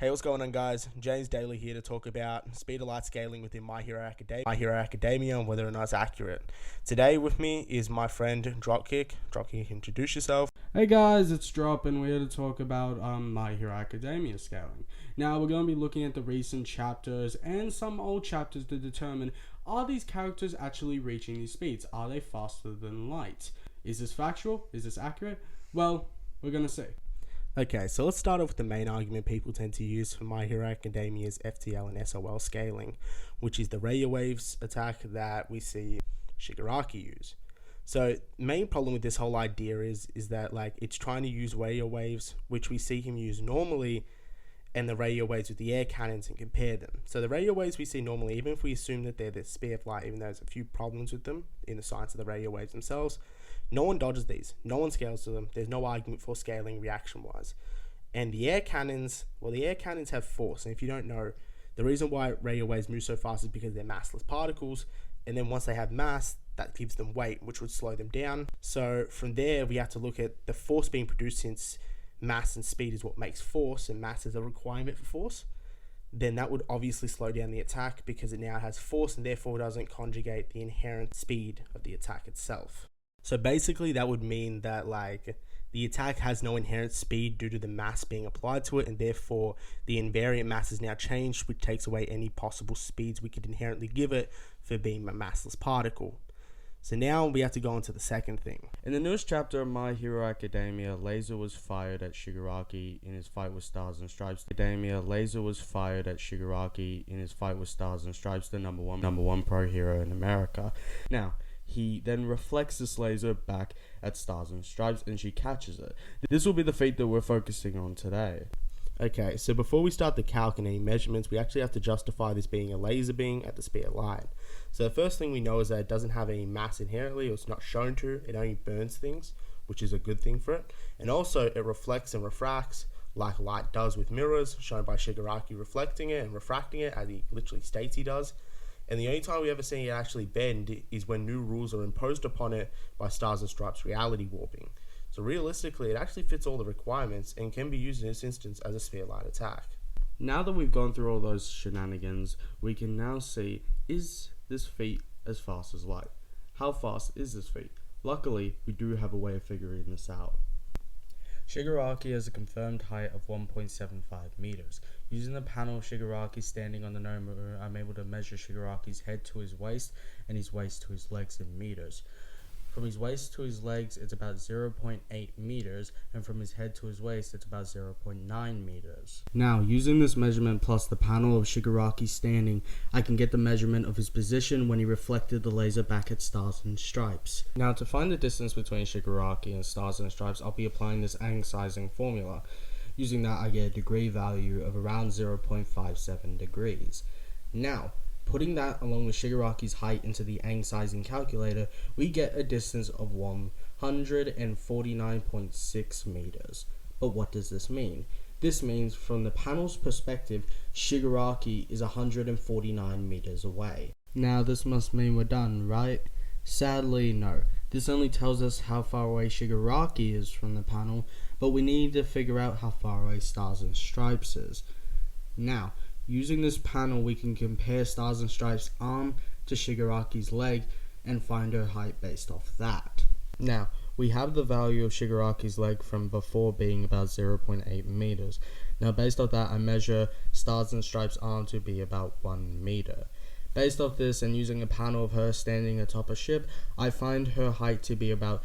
Hey, what's going on, guys? James Daly here to talk about speed of light scaling within My Hero Academia and whether or not it's accurate. Today with me is my friend Dropkick. Dropkick, introduce yourself. Hey guys, it's Drop and we're here to talk about My Hero Academia scaling. Now we're going to be looking at the recent chapters and some old chapters to determine, are these characters actually reaching these speeds? Are they faster than light? Is this factual? Is this accurate? Well, we're going to see. Okay, so let's start off with the main argument people tend to use for My Hero Academia's FTL and SOL scaling, which is the radio waves attack that we see Shigaraki use. So main problem with this whole idea is that it's trying to use radio waves, which we see him use normally, and the radio waves with the air cannons and compare them. So the radio waves we see normally, even if we assume that they're the speed of light, even though there's a few problems with them in the science of the radio waves themselves, no one dodges these. No one scales to them. There's no argument for scaling reaction-wise. And the air cannons, the air cannons have force. And if you don't know, the reason why radio waves move so fast is because they're massless particles. And then once they have mass, that gives them weight, which would slow them down. So from there, we have to look at the force being produced, since mass and speed is what makes force, and mass is a requirement for force. Then that would obviously slow down the attack because it now has force and therefore doesn't conjugate the inherent speed of the attack itself. So basically that would mean that the attack has no inherent speed due to the mass being applied to it, and therefore the invariant mass is now changed, which takes away any possible speeds we could inherently give it for being a massless particle. So now we have to go on to the second thing. In the newest chapter of My Hero Academia, laser was fired at Shigaraki in his fight with Stars and Stripes. Laser was fired at Shigaraki in his fight with Stars and Stripes, the number one pro hero in America. Now, he then reflects this laser back at Stars and Stripes and she catches it. This will be the feat that we're focusing on today. Okay, so before we start the calc and any measurements, we actually have to justify this being a laser beam at the speed of light. So the first thing we know is that it doesn't have any mass inherently, or it's not shown to. It only burns things, which is a good thing for it. And also it reflects and refracts like light does with mirrors, shown by Shigaraki reflecting it and refracting it, as he literally states he does. And the only time we ever see it actually bend is when new rules are imposed upon it by Stars and Stripes reality warping. So realistically, it actually fits all the requirements and can be used in this instance as a sphere light attack. Now that we've gone through all those shenanigans, we can now see, is this feat as fast as light? How fast is this feat? Luckily, we do have a way of figuring this out. Shigaraki has a confirmed height of 1.75 meters. Using the panel of Shigaraki standing on the no mirror, I'm able to measure Shigaraki's head to his waist and his waist to his legs in meters. From his waist to his legs, it's about 0.8 meters, and from his head to his waist, it's about 0.9 meters. Now, using this measurement plus the panel of Shigaraki standing, I can get the measurement of his position when he reflected the laser back at Stars and Stripes. Now, to find the distance between Shigaraki and Stars and Stripes, I'll be applying this Ang sizing formula. Using that, I get a degree value of around 0.57 degrees. Now, putting that along with Shigaraki's height into the Ang sizing calculator, we get a distance of 149.6 meters. But what does this mean? This means from the panel's perspective, Shigaraki is 149 meters away. Now this must mean we're done, right? Sadly, no. This only tells us how far away Shigaraki is from the panel, but we need to figure out how far away Stars and Stripes is. Now, using this panel, we can compare Stars and Stripes' arm to Shigaraki's leg and find her height based off that. Now, we have the value of Shigaraki's leg from before being about 0.8 meters. Now, based off that, I measure Stars and Stripes' arm to be about 1 meter. Based off this and using a panel of her standing atop a ship, I find her height to be about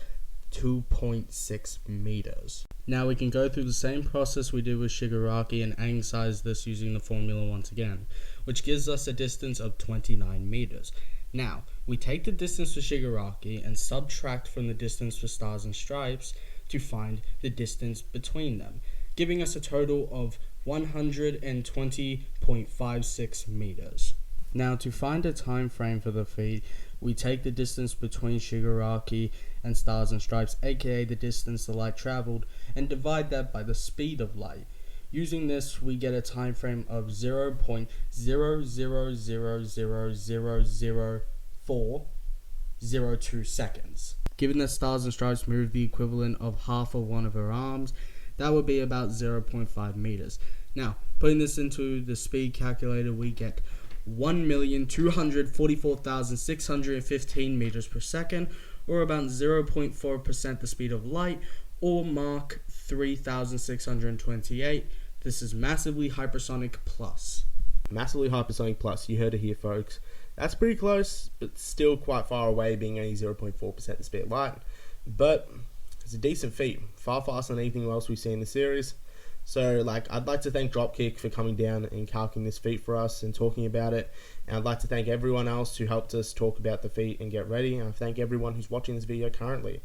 2.6 meters. Now we can go through the same process we did with Shigaraki and Ang size this using the formula once again, which gives us a distance of 29 meters. Now, we take the distance for Shigaraki and subtract from the distance for Stars and Stripes to find the distance between them, giving us a total of 120.56 meters. Now, to find a time frame for the feat, we take the distance between Shigaraki and Stars and Stripes, aka the distance the light traveled, and divide that by the speed of light. Using this, we get a time frame of 0.000000402 seconds. Given that Stars and Stripes move the equivalent of half of one of her arms, that would be about 0.5 meters. Now, Putting this into the speed calculator, we get 1,244,615 meters per second, or about 0.4% the speed of light, or Mach 3,628. This is massively hypersonic plus. Massively hypersonic plus, you heard it here, folks. That's pretty close, but still quite far away, being only 0.4% the speed of light. But it's a decent feat, far faster than anything else we've seen in the series. So, I'd like to thank Dropkick for coming down and calculating this feat for us and talking about it. And I'd like to thank everyone else who helped us talk about the feat and get ready. And I thank everyone who's watching this video currently.